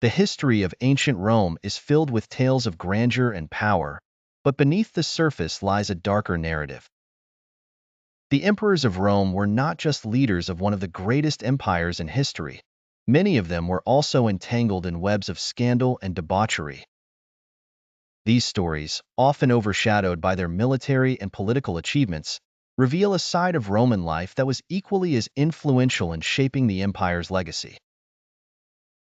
The history of ancient Rome is filled with tales of grandeur and power, but beneath the surface lies a darker narrative. The emperors of Rome were not just leaders of one of the greatest empires in history. Many of them were also entangled in webs of scandal and debauchery. These stories, often overshadowed by their military and political achievements, reveal a side of Roman life that was equally as influential in shaping the empire's legacy.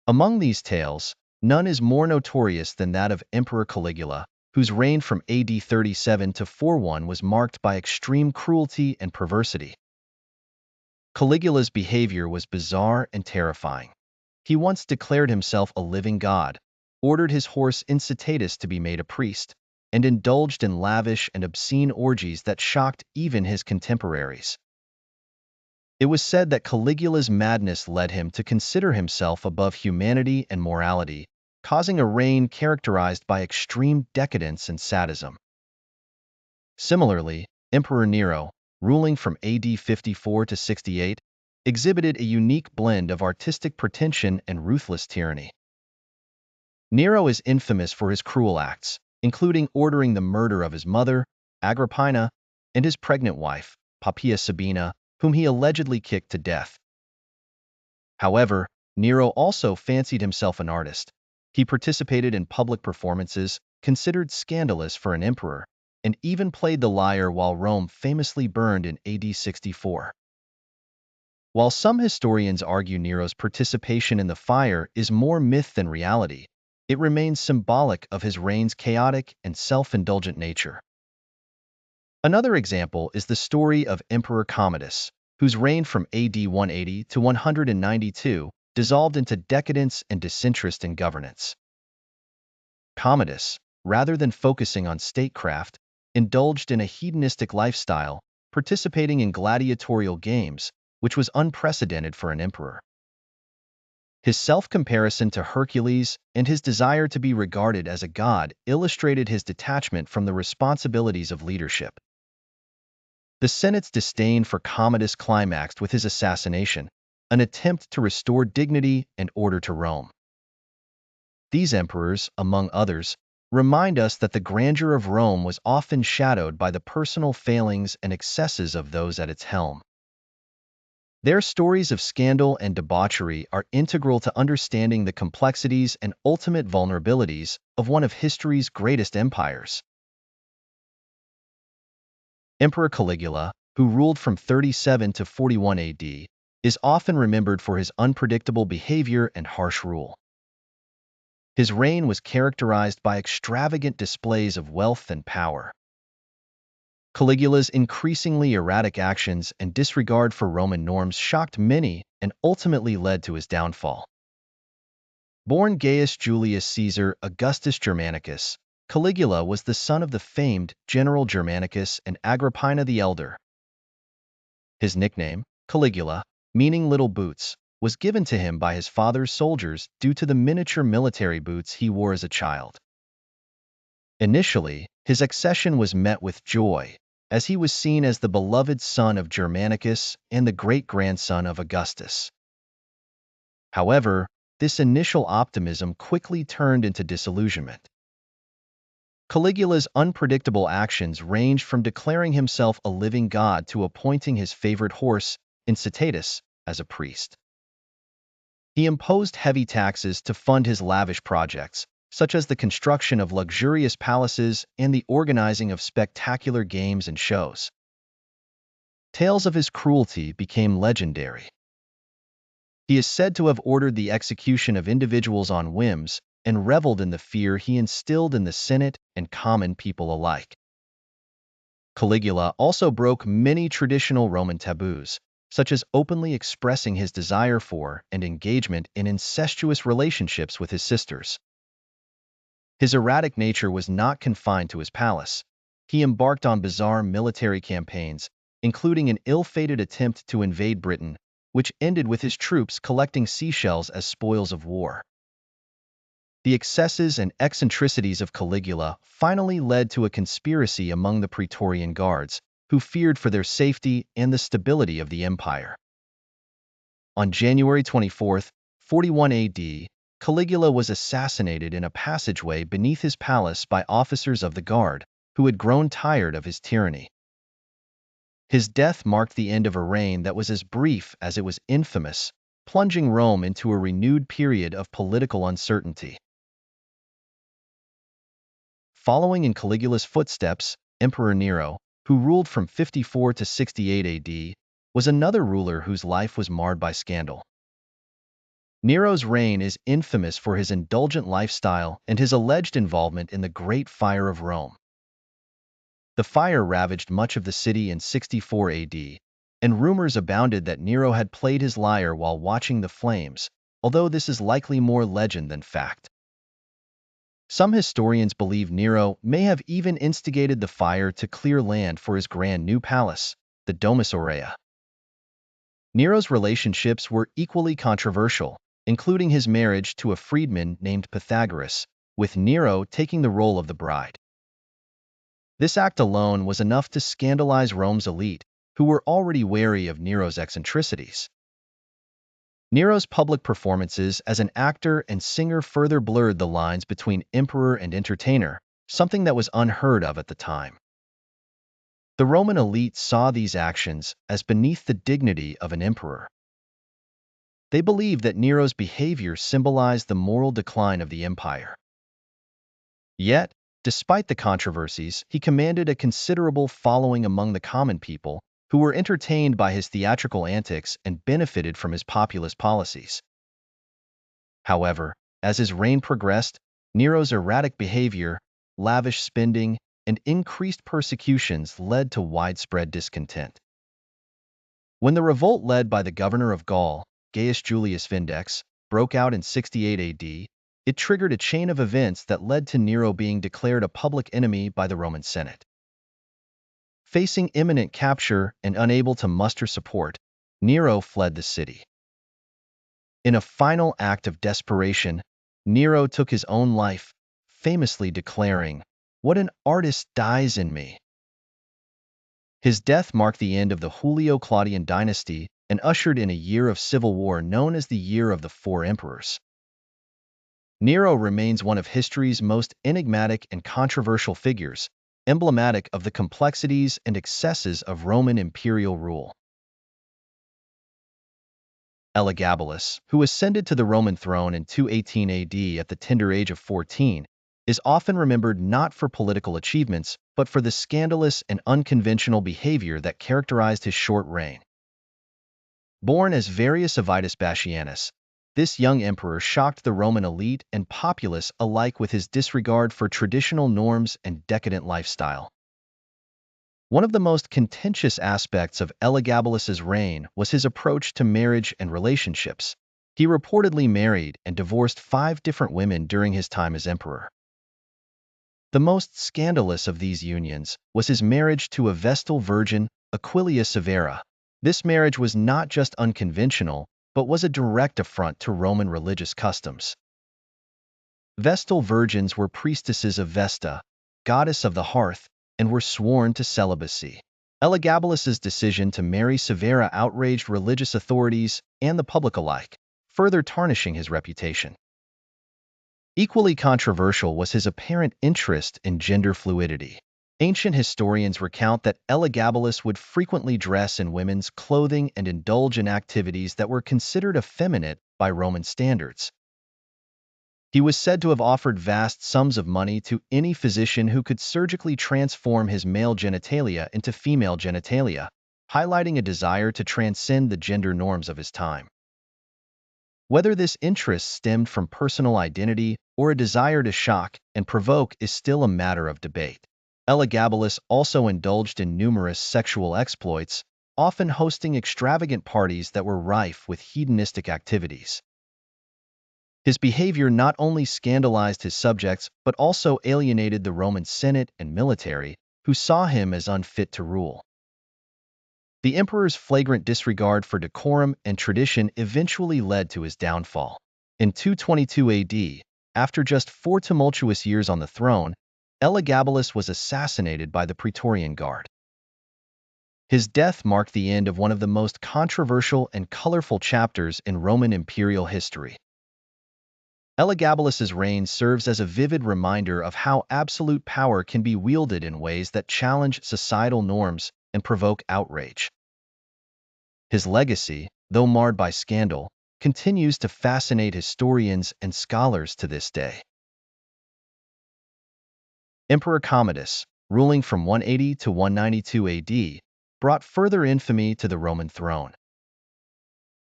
Among these tales, none is more notorious than that of Emperor Caligula, whose reign from AD 37 to 41 was marked by extreme cruelty and perversity. Caligula's behavior was bizarre and terrifying. He once declared himself a living god, ordered his horse Incitatus to be made a priest, and indulged in lavish and obscene orgies that shocked even his contemporaries. It was said that Caligula's madness led him to consider himself above humanity and morality, causing a reign characterized by extreme decadence and sadism. Similarly, Emperor Nero, ruling from AD 54 to 68, exhibited a unique blend of artistic pretension and ruthless tyranny. Nero is infamous for his cruel acts, including ordering the murder of his mother, Agrippina, and his pregnant wife, Poppaea Sabina, whom he allegedly kicked to death. However, Nero also fancied himself an artist. He participated in public performances, considered scandalous for an emperor, and even played the lyre while Rome famously burned in AD 64. While some historians argue Nero's participation in the fire is more myth than reality, it remains symbolic of his reign's chaotic and self-indulgent nature. Another example is the story of Emperor Commodus, whose reign from AD 180 to 192 dissolved into decadence and disinterest in governance. Commodus, rather than focusing on statecraft, indulged in a hedonistic lifestyle, participating in gladiatorial games, which was unprecedented for an emperor. His self-comparison to Hercules and his desire to be regarded as a god illustrated his detachment from the responsibilities of leadership. The Senate's disdain for Commodus climaxed with his assassination, an attempt to restore dignity and order to Rome. These emperors, among others, remind us that the grandeur of Rome was often shadowed by the personal failings and excesses of those at its helm. Their stories of scandal and debauchery are integral to understanding the complexities and ultimate vulnerabilities of one of history's greatest empires. Emperor Caligula, who ruled from 37 to 41 AD, is often remembered for his unpredictable behavior and harsh rule. His reign was characterized by extravagant displays of wealth and power. Caligula's increasingly erratic actions and disregard for Roman norms shocked many and ultimately led to his downfall. Born Gaius Julius Caesar Augustus Germanicus, Caligula was the son of the famed General Germanicus and Agrippina the Elder. His nickname, Caligula, meaning little boots, was given to him by his father's soldiers due to the miniature military boots he wore as a child. Initially, his accession was met with joy, as he was seen as the beloved son of Germanicus and the great-grandson of Augustus. However, this initial optimism quickly turned into disillusionment. Caligula's unpredictable actions ranged from declaring himself a living god to appointing his favorite horse, Incitatus, as a priest. He imposed heavy taxes to fund his lavish projects, such as the construction of luxurious palaces and the organizing of spectacular games and shows. Tales of his cruelty became legendary. He is said to have ordered the execution of individuals on whims and reveled in the fear he instilled in the Senate and common people alike. Caligula also broke many traditional Roman taboos, such as openly expressing his desire for and engagement in incestuous relationships with his sisters. His erratic nature was not confined to his palace. He embarked on bizarre military campaigns, including an ill-fated attempt to invade Britain, which ended with his troops collecting seashells as spoils of war. The excesses and eccentricities of Caligula finally led to a conspiracy among the Praetorian Guards, who feared for their safety and the stability of the empire. On January 24, 41 AD, Caligula was assassinated in a passageway beneath his palace by officers of the guard, who had grown tired of his tyranny. His death marked the end of a reign that was as brief as it was infamous, plunging Rome into a renewed period of political uncertainty. Following in Caligula's footsteps, Emperor Nero, who ruled from 54 to 68 AD, was another ruler whose life was marred by scandal. Nero's reign is infamous for his indulgent lifestyle and his alleged involvement in the Great Fire of Rome. The fire ravaged much of the city in 64 AD, and rumors abounded that Nero had played his lyre while watching the flames, although this is likely more legend than fact. Some historians believe Nero may have even instigated the fire to clear land for his grand new palace, the Domus Aurea. Nero's relationships were equally controversial, including his marriage to a freedman named Pythagoras, with Nero taking the role of the bride. This act alone was enough to scandalize Rome's elite, who were already wary of Nero's eccentricities. Nero's public performances as an actor and singer further blurred the lines between emperor and entertainer, something that was unheard of at the time. The Roman elite saw these actions as beneath the dignity of an emperor. They believed that Nero's behavior symbolized the moral decline of the empire. Yet, despite the controversies, he commanded a considerable following among the common people, who were entertained by his theatrical antics and benefited from his populist policies. However, as his reign progressed, Nero's erratic behavior, lavish spending, and increased persecutions led to widespread discontent. When the revolt led by the governor of Gaul, Gaius Julius Vindex, broke out in 68 AD, it triggered a chain of events that led to Nero being declared a public enemy by the Roman Senate. Facing imminent capture and unable to muster support, Nero fled the city. In a final act of desperation, Nero took his own life, famously declaring, "What an artist dies in me." His death marked the end of the Julio-Claudian dynasty and ushered in a year of civil war known as the Year of the Four Emperors. Nero remains one of history's most enigmatic and controversial figures, emblematic of the complexities and excesses of Roman imperial rule. Elagabalus, who ascended to the Roman throne in 218 AD at the tender age of 14, is often remembered not for political achievements, but for the scandalous and unconventional behavior that characterized his short reign. Born as Varius Avitus Bassianus, this young emperor shocked the Roman elite and populace alike with his disregard for traditional norms and decadent lifestyle. One of the most contentious aspects of Elagabalus's reign was his approach to marriage and relationships. He reportedly married and divorced 5 different women during his time as emperor. The most scandalous of these unions was his marriage to a Vestal virgin, Aquilia Severa. This marriage was not just unconventional, but was a direct affront to Roman religious customs. Vestal virgins were priestesses of Vesta, goddess of the hearth, and were sworn to celibacy. Elagabalus's decision to marry Severa outraged religious authorities and the public alike, further tarnishing his reputation. Equally controversial was his apparent interest in gender fluidity. Ancient historians recount that Elagabalus would frequently dress in women's clothing and indulge in activities that were considered effeminate by Roman standards. He was said to have offered vast sums of money to any physician who could surgically transform his male genitalia into female genitalia, highlighting a desire to transcend the gender norms of his time. Whether this interest stemmed from personal identity or a desire to shock and provoke is still a matter of debate. Elagabalus also indulged in numerous sexual exploits, often hosting extravagant parties that were rife with hedonistic activities. His behavior not only scandalized his subjects but also alienated the Roman Senate and military, who saw him as unfit to rule. The emperor's flagrant disregard for decorum and tradition eventually led to his downfall. In 222 AD, after just 4 tumultuous years on the throne, Elagabalus was assassinated by the Praetorian Guard. His death marked the end of one of the most controversial and colorful chapters in Roman imperial history. Elagabalus's reign serves as a vivid reminder of how absolute power can be wielded in ways that challenge societal norms and provoke outrage. His legacy, though marred by scandal, continues to fascinate historians and scholars to this day. Emperor Commodus, ruling from 180 to 192 AD, brought further infamy to the Roman throne.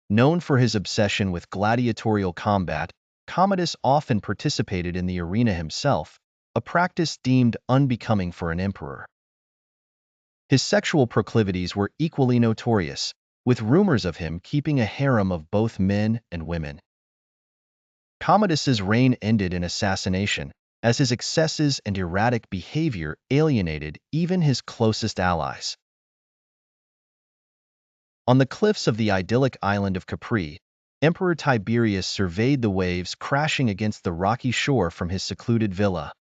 Known for his obsession with gladiatorial combat, Commodus often participated in the arena himself, a practice deemed unbecoming for an emperor. His sexual proclivities were equally notorious, with rumors of him keeping a harem of both men and women. Commodus's reign ended in assassination, as his excesses and erratic behavior alienated even his closest allies. On the cliffs of the idyllic island of Capri, Emperor Tiberius surveyed the waves crashing against the rocky shore from his secluded villa.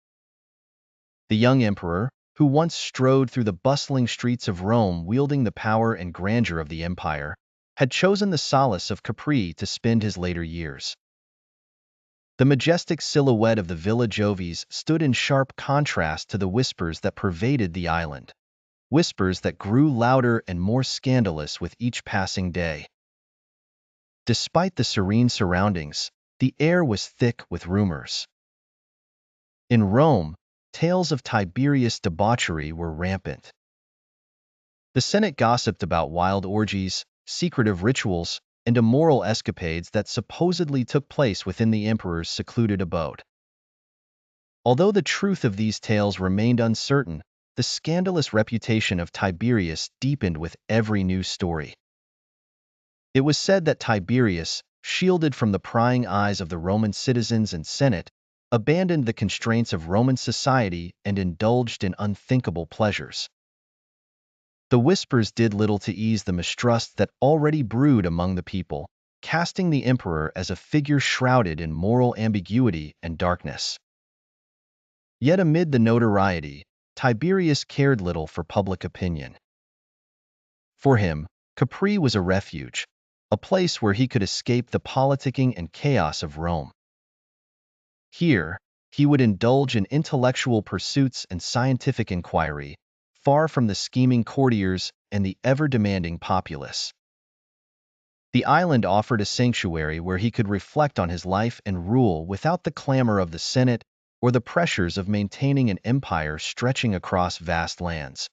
The young emperor, who once strode through the bustling streets of Rome wielding the power and grandeur of the empire, had chosen the solace of Capri to spend his later years. The majestic silhouette of the Villa Jovis stood in sharp contrast to the whispers that pervaded the island, whispers that grew louder and more scandalous with each passing day. Despite the serene surroundings, the air was thick with rumors. In Rome, tales of Tiberius' debauchery were rampant. The Senate gossiped about wild orgies, secretive rituals, and immoral escapades that supposedly took place within the emperor's secluded abode. Although the truth of these tales remained uncertain, the scandalous reputation of Tiberius deepened with every news story. It was said that Tiberius, shielded from the prying eyes of the Roman citizens and Senate, abandoned the constraints of Roman society and indulged in unthinkable pleasures. The whispers did little to ease the mistrust that already brewed among the people, casting the emperor as a figure shrouded in moral ambiguity and darkness. Yet amid the notoriety, Tiberius cared little for public opinion. For him, Capri was a refuge, a place where he could escape the politicking and chaos of Rome. Here, he would indulge in intellectual pursuits and scientific inquiry, far from the scheming courtiers and the ever-demanding populace. The island offered a sanctuary where he could reflect on his life and rule without the clamor of the Senate or the pressures of maintaining an empire stretching across vast lands.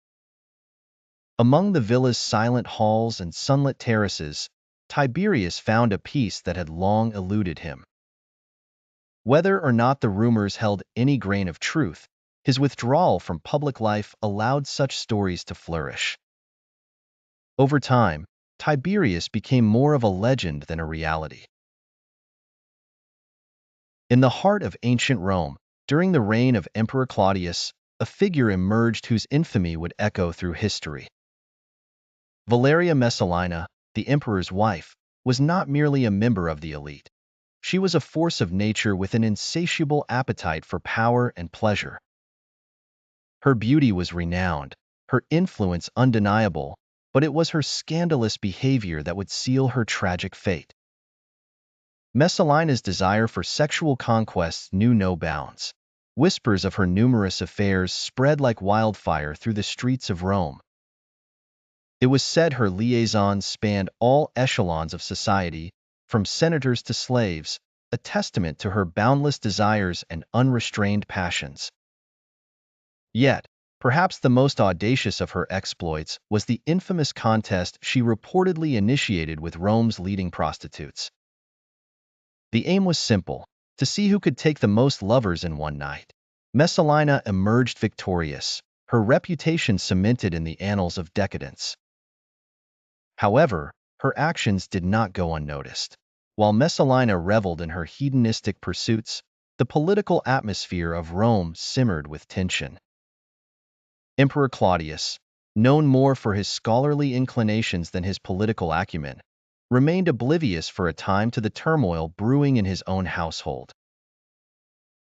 Among the villa's silent halls and sunlit terraces, Tiberius found a peace that had long eluded him. Whether or not the rumors held any grain of truth, his withdrawal from public life allowed such stories to flourish. Over time, Tiberius became more of a legend than a reality. In the heart of ancient Rome, during the reign of Emperor Claudius, a figure emerged whose infamy would echo through history. Valeria Messalina, the emperor's wife, was not merely a member of the elite. She was a force of nature with an insatiable appetite for power and pleasure. Her beauty was renowned, her influence undeniable, but it was her scandalous behavior that would seal her tragic fate. Messalina's desire for sexual conquests knew no bounds. Whispers of her numerous affairs spread like wildfire through the streets of Rome. It was said her liaisons spanned all echelons of society, from senators to slaves, a testament to her boundless desires and unrestrained passions. Yet, perhaps the most audacious of her exploits was the infamous contest she reportedly initiated with Rome's leading prostitutes. The aim was simple: to see who could take the most lovers in one night. Messalina emerged victorious, her reputation cemented in the annals of decadence. However, her actions did not go unnoticed. While Messalina reveled in her hedonistic pursuits, the political atmosphere of Rome simmered with tension. Emperor Claudius, known more for his scholarly inclinations than his political acumen, remained oblivious for a time to the turmoil brewing in his own household.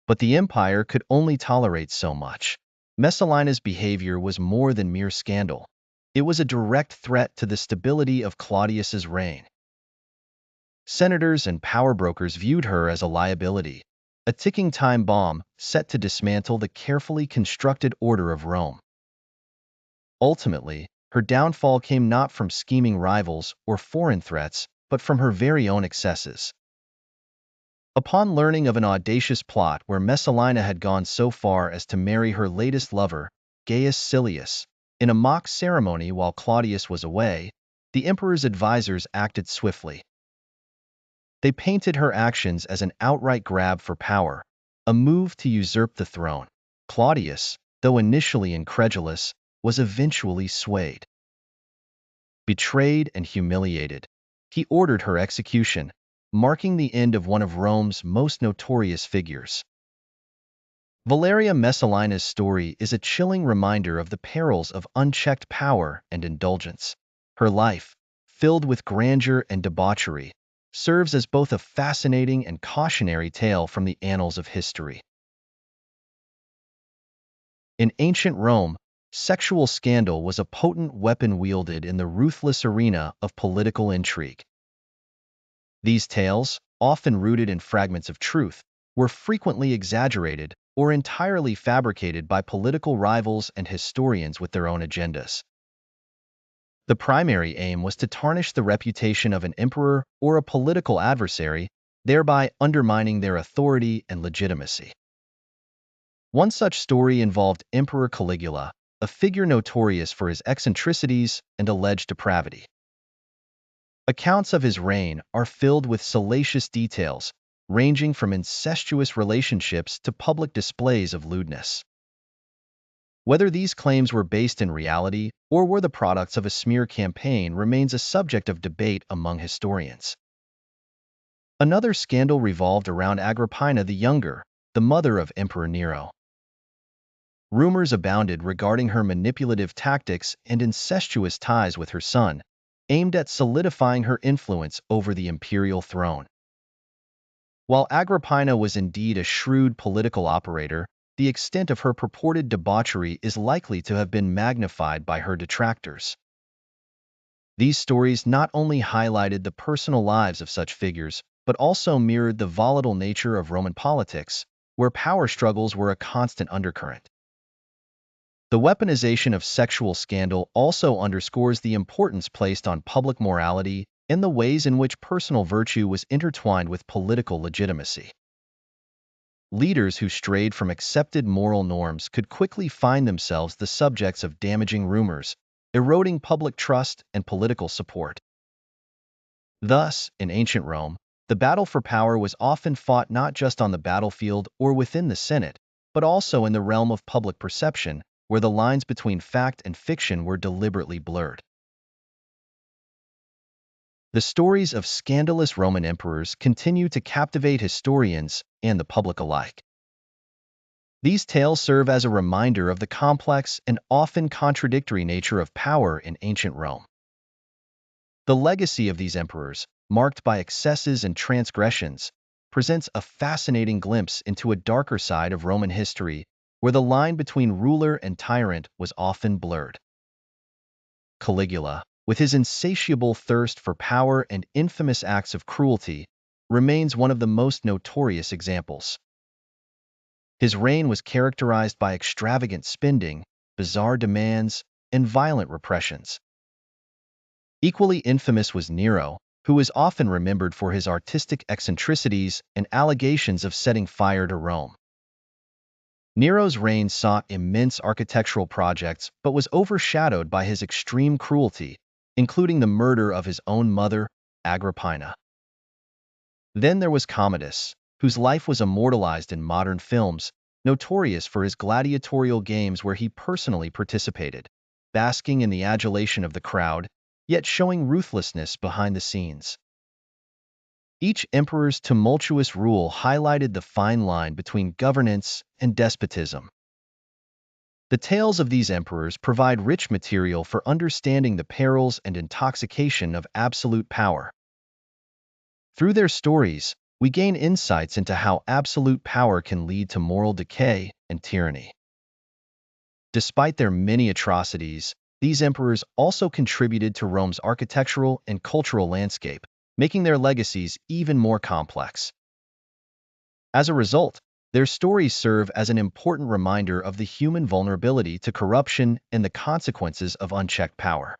But the empire could only tolerate so much. Messalina's behavior was more than mere scandal. It was a direct threat to the stability of Claudius's reign. Senators and power brokers viewed her as a liability, a ticking time bomb set to dismantle the carefully constructed order of Rome. Ultimately, her downfall came not from scheming rivals or foreign threats, but from her very own excesses. Upon learning of an audacious plot where Messalina had gone so far as to marry her latest lover, Gaius Silius, in a mock ceremony while Claudius was away, the emperor's advisors acted swiftly. They painted her actions as an outright grab for power, a move to usurp the throne. Claudius, though initially incredulous, was eventually swayed. Betrayed and humiliated, he ordered her execution, marking the end of one of Rome's most notorious figures. Valeria Messalina's story is a chilling reminder of the perils of unchecked power and indulgence. Her life, filled with grandeur and debauchery, serves as both a fascinating and cautionary tale from the annals of history. In ancient Rome, sexual scandal was a potent weapon wielded in the ruthless arena of political intrigue. These tales, often rooted in fragments of truth, were frequently exaggerated or entirely fabricated by political rivals and historians with their own agendas. The primary aim was to tarnish the reputation of an emperor or a political adversary, thereby undermining their authority and legitimacy. One such story involved Emperor Caligula, a figure notorious for his eccentricities and alleged depravity. Accounts of his reign are filled with salacious details, ranging from incestuous relationships to public displays of lewdness. Whether these claims were based in reality or were the products of a smear campaign remains a subject of debate among historians. Another scandal revolved around Agrippina the Younger, the mother of Emperor Nero. Rumors abounded regarding her manipulative tactics and incestuous ties with her son, aimed at solidifying her influence over the imperial throne. While Agrippina was indeed a shrewd political operator, the extent of her purported debauchery is likely to have been magnified by her detractors. These stories not only highlighted the personal lives of such figures, but also mirrored the volatile nature of Roman politics, where power struggles were a constant undercurrent. The weaponization of sexual scandal also underscores the importance placed on public morality and the ways in which personal virtue was intertwined with political legitimacy. Leaders who strayed from accepted moral norms could quickly find themselves the subjects of damaging rumors, eroding public trust and political support. Thus, in ancient Rome, the battle for power was often fought not just on the battlefield or within the Senate, but also in the realm of public perception, where the lines between fact and fiction were deliberately blurred. The stories of scandalous Roman emperors continue to captivate historians and the public alike. These tales serve as a reminder of the complex and often contradictory nature of power in ancient Rome. The legacy of these emperors, marked by excesses and transgressions, presents a fascinating glimpse into a darker side of Roman history, where the line between ruler and tyrant was often blurred. Caligula, with his insatiable thirst for power and infamous acts of cruelty, remains one of the most notorious examples. His reign was characterized by extravagant spending, bizarre demands, and violent repressions. Equally infamous was Nero, who is often remembered for his artistic eccentricities and allegations of setting fire to Rome. Nero's reign saw immense architectural projects but was overshadowed by his extreme cruelty, including the murder of his own mother, Agrippina. Then there was Commodus, whose life was immortalized in modern films, notorious for his gladiatorial games where he personally participated, basking in the adulation of the crowd, yet showing ruthlessness behind the scenes. Each emperor's tumultuous rule highlighted the fine line between governance and despotism. The tales of these emperors provide rich material for understanding the perils and intoxication of absolute power. Through their stories, we gain insights into how absolute power can lead to moral decay and tyranny. Despite their many atrocities, these emperors also contributed to Rome's architectural and cultural landscape, making their legacies even more complex. As a result, their stories serve as an important reminder of the human vulnerability to corruption and the consequences of unchecked power.